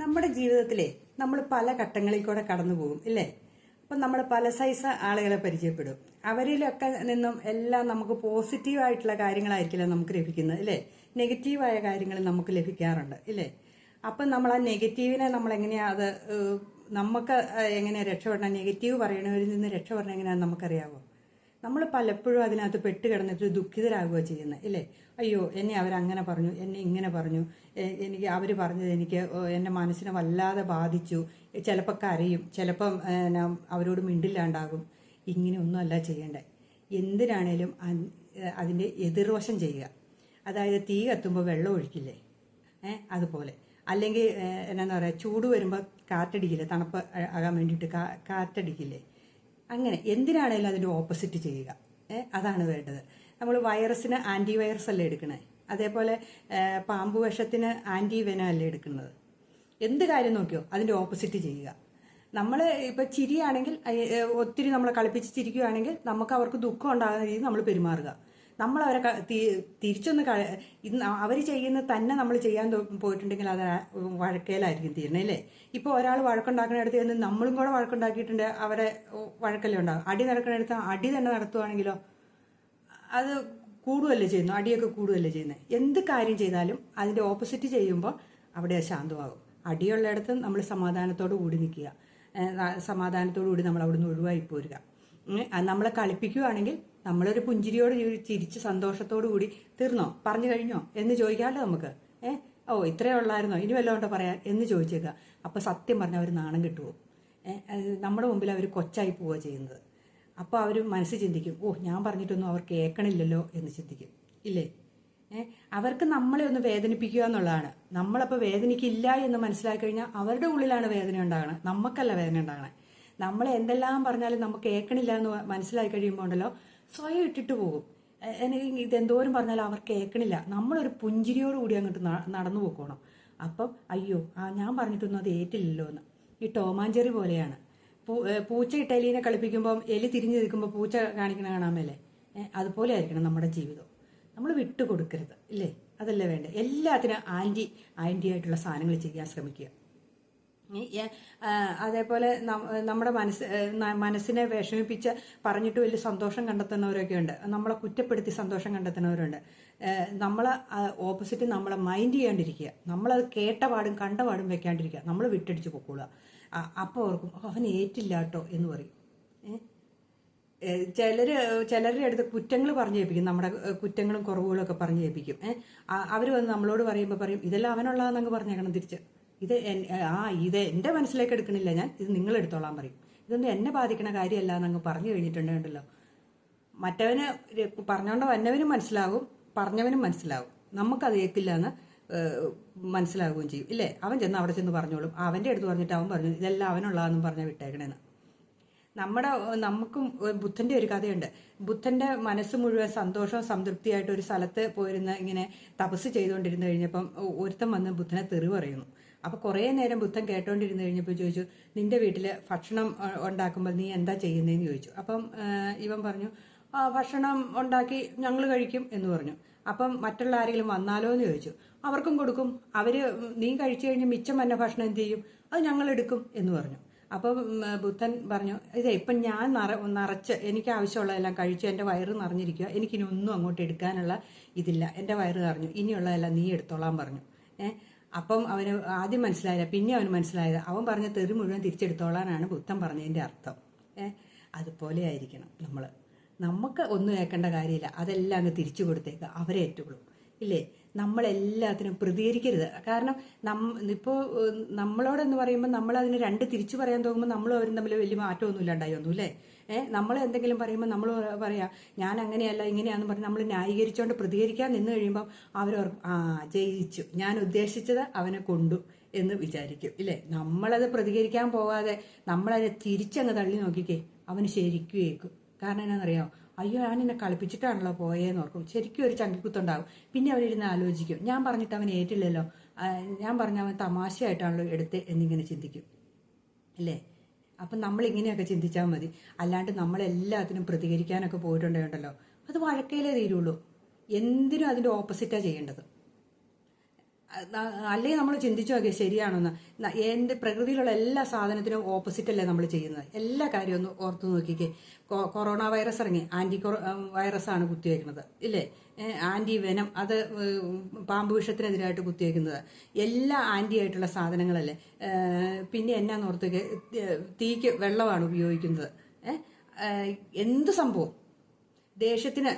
നമ്മുടെ ജീവിതത്തിലെ നമ്മൾ പല ഘട്ടങ്ങളിൽ കൂടെ കടന്നു പോകും ഇല്ലേ? അപ്പം നമ്മൾ പല സൈസ് ആളുകളെ പരിചയപ്പെടും. അവരിലൊക്കെ നിന്നും എല്ലാം നമുക്ക് പോസിറ്റീവായിട്ടുള്ള കാര്യങ്ങളായിരിക്കില്ല നമുക്ക് ലഭിക്കുന്നത് ഇല്ലേ? നെഗറ്റീവായ കാര്യങ്ങൾ നമുക്ക് ലഭിക്കാറുണ്ട് ഇല്ലേ? അപ്പം നമ്മൾ ആ നെഗറ്റീവിനെ നമ്മൾ എങ്ങനെയാ അത് നമുക്ക് എങ്ങനെയാ രക്ഷപ്പെടണം? നെഗറ്റീവ് പറയണവരിൽ നിന്ന് രക്ഷപ്പെടണം എങ്ങനെയാണെന്ന് നമുക്കറിയാവോ? നമ്മൾ പലപ്പോഴും അതിനകത്ത് പെട്ട് കിടന്നിട്ട് ദുഃഖിതരാകുക ചെയ്യുന്നത് ഇല്ലേ? അയ്യോ, എന്നെ അവരങ്ങനെ പറഞ്ഞു, എന്നെ ഇങ്ങനെ പറഞ്ഞു, എനിക്ക് അവർ പറഞ്ഞത് എനിക്ക് എൻ്റെ മനസ്സിനെ വല്ലാതെ ബാധിച്ചു. ചിലപ്പോൾ കരയും, ചിലപ്പം അവരോട് മിണ്ടില്ലാണ്ടാകും. ഇങ്ങനെയൊന്നുമല്ല ചെയ്യേണ്ടേ. എന്തിനാണേലും അതിൻ്റെ എതിർവശം ചെയ്യുക. അതായത് തീ കത്തുമ്പോൾ വെള്ളം ഒഴിക്കില്ലേ, അതുപോലെ. അല്ലെങ്കിൽ എന്നാ പറയുക, ചൂട് വരുമ്പോൾ കാറ്റടിക്കില്ലേ, തണുപ്പ് ആകാൻ വേണ്ടിയിട്ട് കാറ്റടിക്കില്ലേ, അങ്ങനെ. എന്തിനാണേലും അതിൻ്റെ ഓപ്പോസിറ്റ് ചെയ്യുക. അതാണ് വേണ്ടത്. നമ്മൾ വൈറസിന് ആൻറ്റി വൈറസ് അല്ലേ എടുക്കണേ, അതേപോലെ പാമ്പ് വിഷത്തിന് ആൻറ്റി വെനം അല്ലേ എടുക്കുന്നത്. എന്ത് കാര്യം നോക്കിയോ അതിൻ്റെ ഓപ്പോസിറ്റ് ചെയ്യുക. നമ്മൾ ഇപ്പം ചിരിയാണെങ്കിൽ, ഒത്തിരി നമ്മളെ കളിപ്പിച്ച് ചിരിക്കുകയാണെങ്കിൽ നമുക്ക് അവർക്ക് ദുഃഖം ഉണ്ടാകുന്ന രീതിയിൽ നമ്മൾ പെരുമാറുക. നമ്മളവരെ തിരിച്ചൊന്ന് അവർ ചെയ്യുന്നത് തന്നെ നമ്മൾ ചെയ്യാൻ പോയിട്ടുണ്ടെങ്കിൽ അത് വഴക്കേലായിരിക്കും തീരണേ അല്ലേ? ഇപ്പോൾ ഒരാൾ വഴക്കുണ്ടാക്കുന്നിടത്ത് ചെന്ന് നമ്മളും കൂടെ വഴക്കുണ്ടാക്കിയിട്ടുണ്ട്, അവരെ വഴക്കല്ലേ ഉണ്ടാകും. അടി നടക്കുന്നിടത്ത് അടി തന്നെ നടത്തുവാണെങ്കിലോ അത് കൂടുകയല്ലേ ചെയ്യുന്നു, അടിയൊക്കെ കൂടുകയല്ലേ ചെയ്യുന്നത്. എന്ത് കാര്യം ചെയ്താലും അതിൻ്റെ ഓപ്പോസിറ്റ് ചെയ്യുമ്പോൾ അവിടെ ശാന്തമാകും. അടിയുള്ളിടത്ത് നമ്മൾ സമാധാനത്തോടു കൂടി നിൽക്കുക, സമാധാനത്തോടു കൂടി നമ്മൾ അവിടുന്ന് ഒഴിവായി പോരുക. നമ്മളെ കളിപ്പിക്കുകയാണെങ്കിൽ നമ്മളൊരു പുഞ്ചിരിയോട് ചിരിച്ച് സന്തോഷത്തോടു കൂടി തീർന്നോ, പറഞ്ഞു കഴിഞ്ഞോ എന്ന് ചോദിക്കാമല്ലോ നമുക്ക്. ഓ ഇത്രയേ ഉള്ളായിരുന്നോ, ഇനി വല്ലതുകൊണ്ടോ പറയാൻ എന്ന് ചോദിച്ചേക്കുക. അപ്പോൾ സത്യം പറഞ്ഞാൽ അവർ നാണം കിട്ടുപോകും. നമ്മുടെ മുമ്പിൽ അവർ കൊച്ചായി പോവുക ചെയ്യുന്നത്. അപ്പോൾ അവർ മനസ്സ് ചിന്തിക്കും, ഓ ഞാൻ പറഞ്ഞിട്ടൊന്നും അവർ കേൾക്കണില്ലല്ലോ എന്ന് ചിന്തിക്കും ഇല്ലേ? അവർക്ക് നമ്മളെ ഒന്ന് വേദനിപ്പിക്കുക എന്നുള്ളതാണ്. നമ്മളപ്പോൾ വേദനിക്കില്ല എന്ന് മനസ്സിലാക്കി കഴിഞ്ഞാൽ അവരുടെ ഉള്ളിലാണ് വേദന ഉണ്ടാകണം, നമുക്കല്ല വേദന ഉണ്ടാകണേ. നമ്മളെ എന്തെല്ലാം പറഞ്ഞാലും നമുക്ക് കേൾക്കണില്ല എന്ന് മനസ്സിലാക്കി കഴിയുമ്പോൾ ഉണ്ടല്ലോ സ്വയം ഇട്ടിട്ട് പോകും. എനിക്ക് ഇതെന്തോരം പറഞ്ഞാലും അവർ കേൾക്കണില്ല. നമ്മളൊരു പുഞ്ചിരിയോടുകൂടി അങ്ങോട്ട് നടന്നു പോക്കണം. അപ്പം അയ്യോ ഞാൻ പറഞ്ഞിട്ടൊന്നും അത് ഏറ്റില്ലല്ലോ എന്ന്. ഈ ടോമാഞ്ചെറി പോലെയാണ്. പൂച്ച ഇട്ടലീനെ കളിപ്പിക്കുമ്പം എലി തിരിഞ്ഞു നിൽക്കുമ്പോൾ പൂച്ച കാണിക്കണ കാണാമല്ലേ? അതുപോലെ ആയിരിക്കണം നമ്മുടെ ജീവിതം. നമ്മൾ വിട്ടുകൊടുക്കരുത് ഇല്ലേ? അതല്ലേ വേണ്ടേ? എല്ലാത്തിനും ആൻറ്റി ആയിട്ടുള്ള സാധനങ്ങൾ ചെയ്യാൻ ശ്രമിക്കുക. അതേപോലെ നമ്മുടെ മനസ്സിനെ വിഷമിപ്പിച്ച് പറഞ്ഞിട്ട് വലിയ സന്തോഷം കണ്ടെത്തുന്നവരൊക്കെ ഉണ്ട്. നമ്മളെ കുറ്റപ്പെടുത്തി സന്തോഷം കണ്ടെത്തുന്നവരുണ്ട്. നമ്മളെ ഓപ്പോസിറ്റ് നമ്മളെ മൈൻഡ് ചെയ്യാണ്ടിരിക്കുക. നമ്മളത് കേട്ട പാടും കണ്ട പാടും വെക്കാണ്ടിരിക്കുക. നമ്മൾ വിട്ടടിച്ച് പൊക്കോളുക. അപ്പോൾ ഓർക്കും അവൻ ഏറ്റില്ല കേട്ടോ എന്ന് പറയും. ചിലരുടെ അടുത്ത് കുറ്റങ്ങൾ പറഞ്ഞു കേൾപ്പിക്കും, നമ്മുടെ കുറ്റങ്ങളും കുറവുകളും ഒക്കെ പറഞ്ഞു കേൾപ്പിക്കും. അവർ വന്ന് നമ്മളോട് പറയുമ്പോൾ പറയും ഇതെല്ലാം അവനുള്ളതെന്നങ്ങ് പറഞ്ഞേക്കണം തിരിച്ച്. ഇത് എൻ്റെ മനസ്സിലേക്ക് എടുക്കണില്ല ഞാൻ, ഇത് നിങ്ങൾ എടുത്തോളാൻ പറയും. ഇതൊന്നും എന്നെ ബാധിക്കണ കാര്യമല്ല എന്നങ്ങ് പറഞ്ഞു കഴിഞ്ഞിട്ടുണ്ടല്ലോ, മറ്റവന് പറഞ്ഞോണ്ട് വന്നവനും മനസ്സിലാകും, പറഞ്ഞവനും മനസ്സിലാകും. നമുക്കത് ഏൽക്കില്ല എന്ന് മനസ്സിലാവുകയും ചെയ്യും ഇല്ലേ? അവൻ ചെന്ന് അവിടെ ചെന്ന് പറഞ്ഞോളും, അവൻ്റെ അടുത്ത് പറഞ്ഞിട്ട് അവൻ പറഞ്ഞു ഇതെല്ലാം അവനുള്ളതെന്നും പറഞ്ഞാൽ വിട്ടേക്കണേന്ന്. നമുക്കും ബുദ്ധന്റെ ഒരു കഥയുണ്ട്. ബുദ്ധന്റെ മനസ്സ് മുഴുവൻ സന്തോഷവും സംതൃപ്തിയായിട്ട് ഒരു സ്ഥലത്ത് പോയിരുന്ന് ഇങ്ങനെ തപസ് ചെയ്തുകൊണ്ടിരുന്ന് കഴിഞ്ഞപ്പം ഒരുത്തൻ വന്ന് ബുദ്ധനെ തെറി പറയുന്നു. അപ്പൊ കുറേ നേരം ബുദ്ധൻ കേട്ടോണ്ടിരുന്ന് കഴിഞ്ഞപ്പോൾ ചോദിച്ചു, നിന്റെ വീട്ടിൽ ഭക്ഷണം ഉണ്ടാക്കുമ്പോൾ നീ എന്താ ചെയ്യുന്നതെന്ന് ചോദിച്ചു. അപ്പം ഇവൻ പറഞ്ഞു, ഭക്ഷണം ഉണ്ടാക്കി ഞങ്ങൾ കഴിക്കും എന്ന് പറഞ്ഞു. അപ്പം മറ്റുള്ള ആരെങ്കിലും വന്നാലോ എന്ന് ചോദിച്ചു. അവർക്കും കൊടുക്കും. നീ കഴിച്ചു കഴിഞ്ഞ് മിച്ചം വന്ന ഭക്ഷണം എന്ത് ചെയ്യും? അത് ഞങ്ങൾ എടുക്കും എന്ന് പറഞ്ഞു. അപ്പം ബുദ്ധൻ പറഞ്ഞു, ഇപ്പം ഞാൻ നിറച്ച് എനിക്ക് ആവശ്യമുള്ളതെല്ലാം കഴിച്ചു, എൻ്റെ വയറ് നിറഞ്ഞിരിക്കുക, എനിക്കിനി ഒന്നും അങ്ങോട്ട് എടുക്കാനുള്ള ഇതില്ല, എൻ്റെ വയറ് നിറഞ്ഞു, ഇനിയുള്ളതെല്ലാം നീ എടുത്തോളാൻ പറഞ്ഞു. അപ്പം അവന് ആദ്യം മനസ്സിലായില്ല, പിന്നെ അവന് മനസ്സിലായത് അവൻ പറഞ്ഞ തെറി മുഴുവൻ തിരിച്ചെടുത്തോളാനാണ് ബുദ്ധൻ പറഞ്ഞതിൻ്റെ അർത്ഥം. അതുപോലെ ആയിരിക്കണം നമുക്ക് ഒന്നും കേൾക്കേണ്ട കാര്യമില്ല, അതെല്ലാം അങ്ങ് തിരിച്ചു കൊടുത്തേക്കുക, അവരെ ഏറ്റുള്ളൂ ഇല്ലേ? നമ്മളെല്ലാത്തിനും പ്രതികരിക്കരുത്. കാരണം ഇപ്പോൾ നമ്മളോടെന്ന് പറയുമ്പോൾ നമ്മൾ അതിന് രണ്ട് തിരിച്ചു പറയാൻ തോന്നുമ്പോൾ നമ്മളും അവരും തമ്മിൽ വലിയ മാറ്റമൊന്നും ഇല്ലാണ്ടായി ഒന്നും ഇല്ലേ? നമ്മൾ എന്തെങ്കിലും പറയുമ്പോൾ നമ്മൾ പറയാം ഞാൻ അങ്ങനെയല്ല ഇങ്ങനെയാണെന്ന് പറഞ്ഞ് നമ്മൾ ന്യായീകരിച്ചുകൊണ്ട് പ്രതികരിക്കാൻ നിന്ന് കഴിയുമ്പോൾ അവരവർക്ക് ജയിച്ചു, ഞാൻ ഉദ്ദേശിച്ചത് അവനെ കൊണ്ടു എന്ന് വിചാരിക്കും ഇല്ലേ? നമ്മളത് പ്രതികരിക്കാൻ പോകാതെ നമ്മളതിനെ തിരിച്ചങ്ങ് തള്ളി നോക്കിക്കേ, അവന് ശരിക്കും ഏൽക്കും. കാരണം എന്നാണെന്നറിയാമോ? അയ്യോ ഞാൻ എന്നെ കളിപ്പിച്ചിട്ടാണല്ലോ പോയേന്ന് ഓർക്കും. ശരിക്കും ഒരു ചങ്കിക്കുത്തുണ്ടാവും. പിന്നെ അവനിരുന്ന് ആലോചിക്കും, ഞാൻ പറഞ്ഞിട്ട് അവൻ ഏറ്റില്ലല്ലോ, ഞാൻ പറഞ്ഞ അവൻ തമാശയായിട്ടാണല്ലോ എടുത്ത് എന്നിങ്ങനെ ചിന്തിക്കും അല്ലേ? അപ്പം നമ്മളിങ്ങനെയൊക്കെ ചിന്തിച്ചാൽ മതി. അല്ലാണ്ട് നമ്മളെല്ലാത്തിനും പ്രതികരിക്കാനൊക്കെ പോയിട്ടുണ്ടല്ലോ, അത് വഴക്കയിലേ തീരുള്ളൂ. എന്തിനും അതിൻ്റെ ഓപ്പോസിറ്റാണ് ചെയ്യേണ്ടത്. അല്ലെങ്കിൽ നമ്മൾ ചിന്തിച്ചു നോക്കിയാൽ ശരിയാണെന്ന്. പ്രകൃതിയിലുള്ള എല്ലാ സാധനത്തിനും ഓപ്പോസിറ്റ് അല്ലേ നമ്മൾ ചെയ്യുന്നത്. എല്ലാ കാര്യവും ഒന്ന് ഓർത്തു നോക്കിക്കേ. കൊറോണ വൈറസ് ഇറങ്ങി, വൈറസ് ആണ് കുത്തിവെക്കുന്നത് ഇല്ലേ? ആന്റി വെനം, അത് പാമ്പ് വിഷത്തിനെതിരായിട്ട് കുത്തിവെക്കുന്നത്. എല്ലാ ആന്റി ആയിട്ടുള്ള സാധനങ്ങളല്ലേ. പിന്നെ എന്നാന്ന് ഓർത്തേക്ക്, തീക്ക് വെള്ളമാണ് ഉപയോഗിക്കുന്നത്. എന്ത് സംഭവം ദേഷ്യത്തിന്,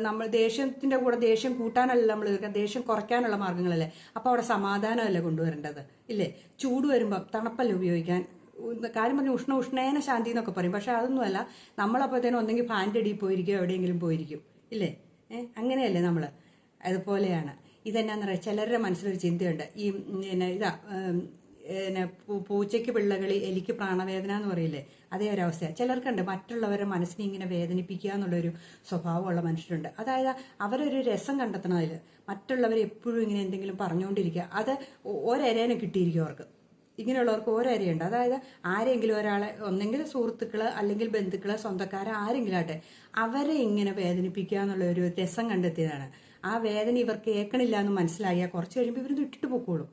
നമ്മൾ ദേഷ്യത്തിന്റെ കൂടെ ദേഷ്യം കൂട്ടാനല്ല നമ്മൾ ദേഷ്യം കുറയ്ക്കാനുള്ള മാർഗങ്ങളല്ലേ. അപ്പോൾ അവിടെ സമാധാനമല്ലേ കൊണ്ടുവരേണ്ടത് ഇല്ലേ? ചൂട് വരുമ്പം തണുപ്പല്ലേ ഉപയോഗിക്കാൻ. കാര്യം പറഞ്ഞ് ഉഷ്ണേന ശാന്തി എന്നൊക്കെ പറയും. പക്ഷെ അതൊന്നുമല്ല, നമ്മളപ്പോഴത്തേനും ഒന്നെങ്കിൽ ഫാൻ്റെ അടിയിൽ പോയിരിക്കും, എവിടെയെങ്കിലും പോയിരിക്കും ഇല്ലേ? അങ്ങനെയല്ലേ നമ്മൾ. അതുപോലെയാണ് ഇതെന്നാന്ന് പറയാം, ചിലരുടെ മനസ്സിലൊരു ചിന്തയുണ്ട്. ഈ ഇതാ പൂച്ചയ്ക്ക് പിള്ളകളി, എലിക്ക് പ്രാണവേദന എന്ന് പറയില്ലേ, അതേ ഒരവസ്ഥയാണ്. ചിലർക്കുണ്ട് മറ്റുള്ളവരുടെ മനസ്സിനെ ഇങ്ങനെ വേദനിപ്പിക്കുക എന്നുള്ളൊരു സ്വഭാവമുള്ള മനുഷ്യരുണ്ട്. അതായത് അവരൊരു രസം കണ്ടെത്തണം അതിൽ. മറ്റുള്ളവർ എപ്പോഴും ഇങ്ങനെ എന്തെങ്കിലും പറഞ്ഞുകൊണ്ടിരിക്കുക, അത് ഒരേനെ കിട്ടിയിരിക്കും അവർക്ക്. ഇങ്ങനെയുള്ളവർക്ക് ഒരേരയുണ്ട്. അതായത് ആരെങ്കിലും ഒരാളെ, ഒന്നെങ്കിൽ സുഹൃത്തുക്കള് അല്ലെങ്കിൽ ബന്ധുക്കള് സ്വന്തക്കാരെ ആരെങ്കിലും ആട്ടെ, അവരെ ഇങ്ങനെ വേദനിപ്പിക്കുക എന്നുള്ള ഒരു രസം കണ്ടെത്തിയതാണ്. ആ വേദന ഇവർക്ക് ഏക്കണില്ല എന്ന് മനസ്സിലായാൽ കുറച്ച് കഴിയുമ്പോൾ ഇവർ ഇട്ടിട്ട് പോക്കോളും.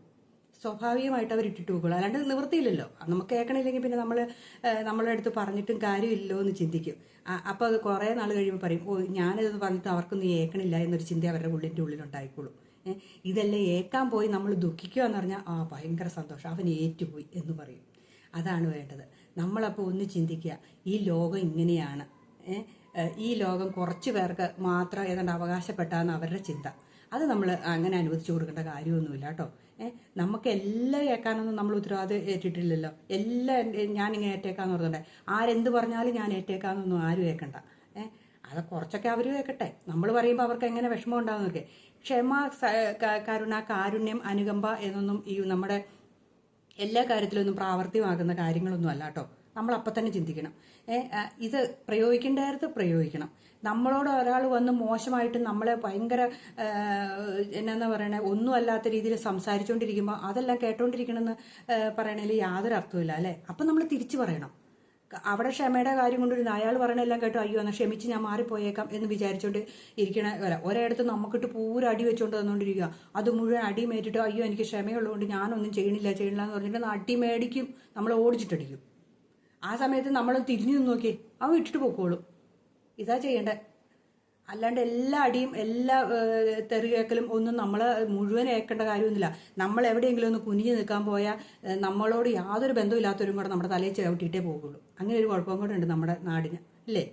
സ്വാഭാവികമായിട്ട് അവർ ഇട്ടിട്ട് പോകുള്ളൂ. അല്ലാണ്ട് നിവൃത്തിയില്ലല്ലോ. നമുക്ക് കേൾക്കണില്ലെങ്കിൽ പിന്നെ നമ്മളുടെ അടുത്ത് പറഞ്ഞിട്ടും കാര്യമില്ലല്ലോ എന്ന് ചിന്തിക്കും. അപ്പോൾ അത് കുറേ നാൾ കഴിയുമ്പോൾ പറയും, ഓ ഞാനിത് പറഞ്ഞിട്ട് അവർക്കൊന്നും ഏക്കണില്ല എന്നൊരു ചിന്ത അവരുടെ ഉള്ളിലുണ്ടായിക്കോളും. ഇതെല്ലാം ഏക്കാൻ പോയി നമ്മൾ ദുഃഖിക്കുക എന്ന് പറഞ്ഞാൽ ഭയങ്കര സന്തോഷം, അവൻ ഏറ്റുപോയി എന്ന് പറയും. അതാണ് വേണ്ടത്. നമ്മളപ്പോൾ ഒന്ന് ചിന്തിക്കുക, ഈ ലോകം ഇങ്ങനെയാണ്. ഈ ലോകം കുറച്ച് പേർക്ക് മാത്രം ഏതാണ്ട് അവകാശപ്പെട്ടാന്ന് അവരുടെ ചിന്ത. അത് നമ്മൾ അങ്ങനെ അനുവദിച്ചു കൊടുക്കേണ്ട കാര്യമൊന്നുമില്ല കേട്ടോ. നമുക്ക് എല്ലാം ഏക്കാനൊന്നും നമ്മൾ ഉത്തരവാദിത്വം ഏറ്റിട്ടില്ലല്ലോ. എല്ലാം ഞാനിങ്ങനെ ഏറ്റേക്കാന്ന് പറഞ്ഞിട്ടുണ്ടെ, ആരെന്ത് പറഞ്ഞാലും ഞാൻ ഏറ്റേക്കാന്നൊന്നും ആരും ഏക്കണ്ട. അത് കുറച്ചൊക്കെ അവർ കേൾക്കട്ടെ. നമ്മൾ പറയുമ്പോൾ അവർക്ക് എങ്ങനെ വിഷമം ഉണ്ടാകുന്നൊക്കെ. ക്ഷമ, കരുണ, കാരുണ്യം, അനുകമ്പ എന്നൊന്നും ഈ നമ്മുടെ എല്ലാ കാര്യത്തിലൊന്നും പ്രാവർത്തികമാകുന്ന കാര്യങ്ങളൊന്നും അല്ല കേട്ടോ. നമ്മൾ അപ്പം തന്നെ ചിന്തിക്കണം. ഇത് പ്രയോഗിക്കേണ്ടത് പ്രയോഗിക്കണം. നമ്മളോട് ഒരാൾ വന്ന് മോശമായിട്ട് നമ്മളെ ഭയങ്കര എന്നാ പറയണേ, ഒന്നും അല്ലാത്ത രീതിയിൽ സംസാരിച്ചുകൊണ്ടിരിക്കുമ്പോൾ അതെല്ലാം കേട്ടോണ്ടിരിക്കണമെന്ന് പറയണതിൽ യാതൊരു അർത്ഥമില്ല അല്ലേ. അപ്പം നമ്മൾ തിരിച്ചു പറയണം. അവിടെ ക്ഷമയുടെ കാര്യം കൊണ്ടിരുന്ന അയാൾ പറയണെല്ലാം കേട്ടോ, അയ്യോ എന്നാൽ ക്ഷമിച്ച് ഞാൻ മാറിപ്പോയേക്കാം എന്ന് വിചാരിച്ചുകൊണ്ട് ഇരിക്കണ ഒരിടത്ത് നമുക്കിട്ട് പൂര അടി വെച്ചുകൊണ്ട് തന്നുകൊണ്ടിരിക്കുക. അത് മുഴുവൻ അടി മേറ്റിട്ട് അയ്യോ എനിക്ക് ക്ഷമയുള്ളതുകൊണ്ട് ഞാനൊന്നും ചെയ്യണില്ല എന്ന് പറഞ്ഞിട്ട് അടി മേടിക്കും, നമ്മൾ ഓടിച്ചിട്ടടിക്കും. ആ സമയത്ത് നമ്മൾ തിരിഞ്ഞു നിന്ന് നോക്കി അവൻ ഇട്ടിട്ട് പോക്കോളും. ഇതാ ചെയ്യേണ്ടത്. അല്ലാണ്ട് എല്ലാ അടിയും എല്ലാ തെറിയേക്കലും ഒന്നും നമ്മൾ മുഴുവൻ ഏക്കേണ്ട കാര്യമൊന്നുമില്ല. നമ്മൾ എവിടെയെങ്കിലും ഒന്ന് കുനിഞ്ഞു നിൽക്കാൻ പോയാൽ നമ്മളോട് യാതൊരു ബന്ധമില്ലാത്തവരും കൂടെ നമ്മുടെ തലയിൽ ചവിട്ടിയിട്ടേ പോകുള്ളൂ. അങ്ങനെ ഒരു കുഴപ്പം കൂടെ ഉണ്ട് നമ്മുടെ നാടിന് ഇല്ലേ.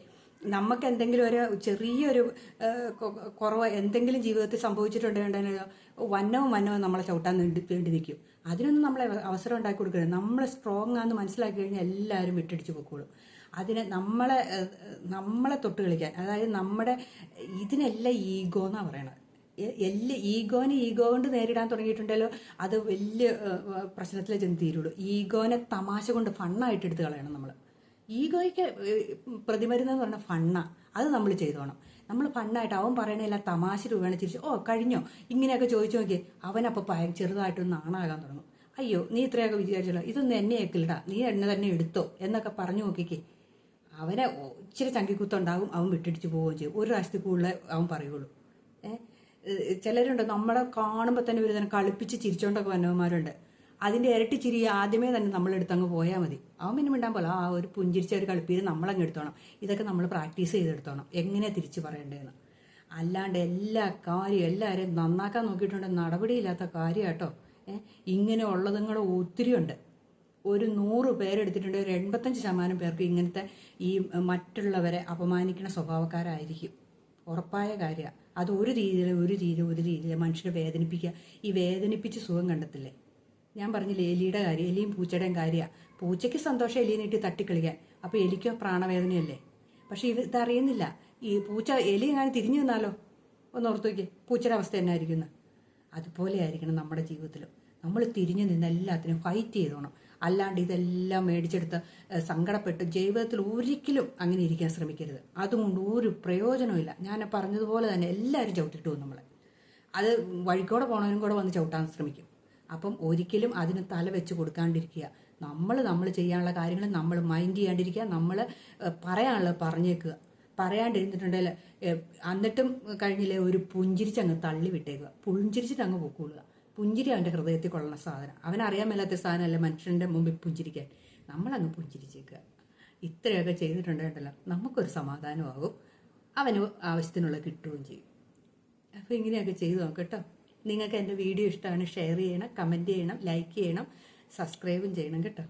നമുക്ക് എന്തെങ്കിലും ഒരു ചെറിയൊരു കുറവ് എന്തെങ്കിലും ജീവിതത്തിൽ സംഭവിച്ചിട്ടുണ്ടെങ്കിൽ വന്നവും നമ്മളെ ചവിട്ടാൻ വേണ്ടി നിൽക്കും. അതിനൊന്നും നമ്മളെ അവസരം ഉണ്ടാക്കി കൊടുക്കരുത്. നമ്മൾ സ്ട്രോങ് ആണെന്ന് മനസ്സിലാക്കി കഴിഞ്ഞാൽ എല്ലാവരും വിട്ടടിച്ച് പൊക്കോളും. അതിനെ നമ്മളെ തൊട്ട് കളിക്കാൻ, അതായത് നമ്മുടെ ഇതിനെല്ലാം ഈഗോ എന്നാണ് പറയണത്. ഈഗോ കൊണ്ട് നേരിടാൻ തുടങ്ങിയിട്ടുണ്ടല്ലോ, അത് വലിയ പ്രശ്നത്തിലേ ചെന്ന് തീരുള്ളൂ. ഈഗോനെ തമാശ കൊണ്ട് ഫണ്ണായിട്ട് എടുത്ത് കളയണം നമ്മൾ. ഈഗോയ്ക്ക് പ്രതിമരുന്നെന്ന് പറഞ്ഞാൽ ഫണ്ണ. അത് നമ്മൾ ചെയ്തോണം. നമ്മൾ ഫണ്ണായിട്ട് അവൻ പറയണതെല്ലാം തമാശ രൂപേണ ചിരിച്ച് കഴിഞ്ഞോ ഇങ്ങനെയൊക്കെ ചോദിച്ചു നോക്കിയേ, അവനപ്പോൾ ചെറുതായിട്ടൊന്ന് നാണാകാൻ തുടങ്ങും. അയ്യോ നീ ഇത്രയൊക്കെ വിചാരിച്ചല്ലോ, ഇതൊന്നും എന്നെ ഏക്കില്ലടാ, നീ എന്നെ തന്നെ എടുത്തോ എന്നൊക്കെ പറഞ്ഞു നോക്കിക്കേ. അവനെ ഇച്ചിരി ചങ്കിക്കുത്തുണ്ടാകും, അവൻ വിട്ടിടിച്ച് പോവുകയും ചെയ്യും. ഒരു പ്രാവശ്യത്തിൽ കൂടുതൽ അവൻ പറയുള്ളൂ. ചിലരുണ്ട് നമ്മളെ കാണുമ്പോൾ തന്നെ ഒരു തന്നെ കളിപ്പിച്ച് ചിരിച്ചോണ്ടൊക്കെ വന്നവന്മാരുണ്ട്. അതിൻ്റെ ഇരട്ടി ചിരി ആദ്യമേ തന്നെ നമ്മളെടുത്ത് അങ്ങ് പോയാൽ മതി. അവൻ പിന്നെ മിണ്ടാൻ പോലെ ഒരു പുഞ്ചിരിച്ച ഒരു കളിപ്പീര് നമ്മളങ്ങ് എടുത്തോണം. ഇതൊക്കെ നമ്മൾ പ്രാക്ടീസ് ചെയ്തെടുത്തോണം എങ്ങനെ തിരിച്ച് പറയേണ്ടതെന്ന്. അല്ലാണ്ട് എല്ലാ കാര്യം എല്ലാവരെയും നന്നാക്കാൻ നോക്കിയിട്ടുണ്ട്, നടപടിയില്ലാത്ത കാര്യം കേട്ടോ. ഇങ്ങനെ ഉള്ളതുങ്ങൾ ഒത്തിരി ഉണ്ട്. ഒരു 100 പേരെടുത്തിട്ടുണ്ട്, ഒരു 85% പേർക്ക് ഇങ്ങനത്തെ ഈ മറ്റുള്ളവരെ അപമാനിക്കുന്ന സ്വഭാവക്കാരായിരിക്കും. ഉറപ്പായ കാര്യമാണ്. അത് ഒരു രീതിയിൽ മനുഷ്യരെ വേദനിപ്പിക്കുക. ഈ വേദനിപ്പിച്ച് സുഖം കണ്ടെത്തില്ലേ. ഞാൻ പറഞ്ഞില്ലേ എലിയുടെ കാര്യം, എലിയും പൂച്ചയുടെയും കാര്യമാണ്. പൂച്ചയ്ക്ക് സന്തോഷം എലിയെ നീട്ടി തട്ടിക്കളിക്കാൻ, അപ്പോൾ എലിക്കോ പ്രാണവേദനയല്ലേ. പക്ഷെ ഇതറിയുന്നില്ല. ഈ എലി ഞാൻ തിരിഞ്ഞു നിന്നാലോ ഒന്ന് ഓർത്തു നോക്കിയേ, പൂച്ചയുടെ അവസ്ഥ തന്നെ ആയിരിക്കുന്നത്. അതുപോലെ ആയിരിക്കണം നമ്മുടെ ജീവിതത്തിലും. നമ്മൾ തിരിഞ്ഞു നിന്ന് എല്ലാത്തിനും ഫൈറ്റ് ചെയ്തോണം. അല്ലാണ്ട് ഇതെല്ലാം മേടിച്ചെടുത്ത് സങ്കടപ്പെട്ട് ജീവിതത്തിൽ ഒരിക്കലും അങ്ങനെ ഇരിക്കാൻ ശ്രമിക്കരുത്. അതുകൊണ്ട് ഒരു പ്രയോജനമില്ല. ഞാൻ പറഞ്ഞതുപോലെ തന്നെ എല്ലാവരും ചവിട്ടിട്ട് പോകും നമ്മളെ. അത് വഴിക്കോടെ പോണവനും കൂടെ വന്ന് ചവിട്ടാൻ ശ്രമിക്കും. അപ്പം ഒരിക്കലും അതിന് തല വെച്ച് കൊടുക്കാണ്ടിരിക്കുക. നമ്മൾ ചെയ്യാനുള്ള കാര്യങ്ങൾ നമ്മൾ മൈൻഡ് ചെയ്യാണ്ടിരിക്കുക. നമ്മൾ പറയാനുള്ളത് പറഞ്ഞേക്കുക. പറയാണ്ടിരുന്നിട്ടുണ്ടെങ്കിൽ എന്നിട്ടും കഴിഞ്ഞില്ലേ ഒരു പുഞ്ചിരിച്ചങ്ങ് തള്ളി വിട്ടേക്കുക. പുഞ്ചിരിച്ചിട്ട് അങ്ങ് പൊക്കോളുക. പുഞ്ചിരി അവൻ്റെ ഹൃദയത്തിൽ കൊള്ളുന്ന സാധനം. അവനറിയാൻ മേലാത്ത സാധനമല്ല മനുഷ്യൻ്റെ മുമ്പിൽ പുഞ്ചിരിക്കാൻ. നമ്മളങ്ങ് പുഞ്ചിരിച്ചേക്കുക. ഇത്രയൊക്കെ ചെയ്തിട്ടുണ്ടെങ്കിലോ നമുക്കൊരു സമാധാനമാകും, അവന് ആവശ്യത്തിനുള്ള കിട്ടുകയും ചെയ്യും. അപ്പോൾ ഇങ്ങനെയൊക്കെ ചെയ്തു നോക്കട്ടോ. നിങ്ങൾക്ക് എൻ്റെ വീഡിയോ ഇഷ്ടമാണ്, ഷെയർ ചെയ്യണം, കമൻറ്റ് ചെയ്യണം, ലൈക്ക് ചെയ്യണം, സബ്സ്ക്രൈബും ചെയ്യണം കേട്ടോ.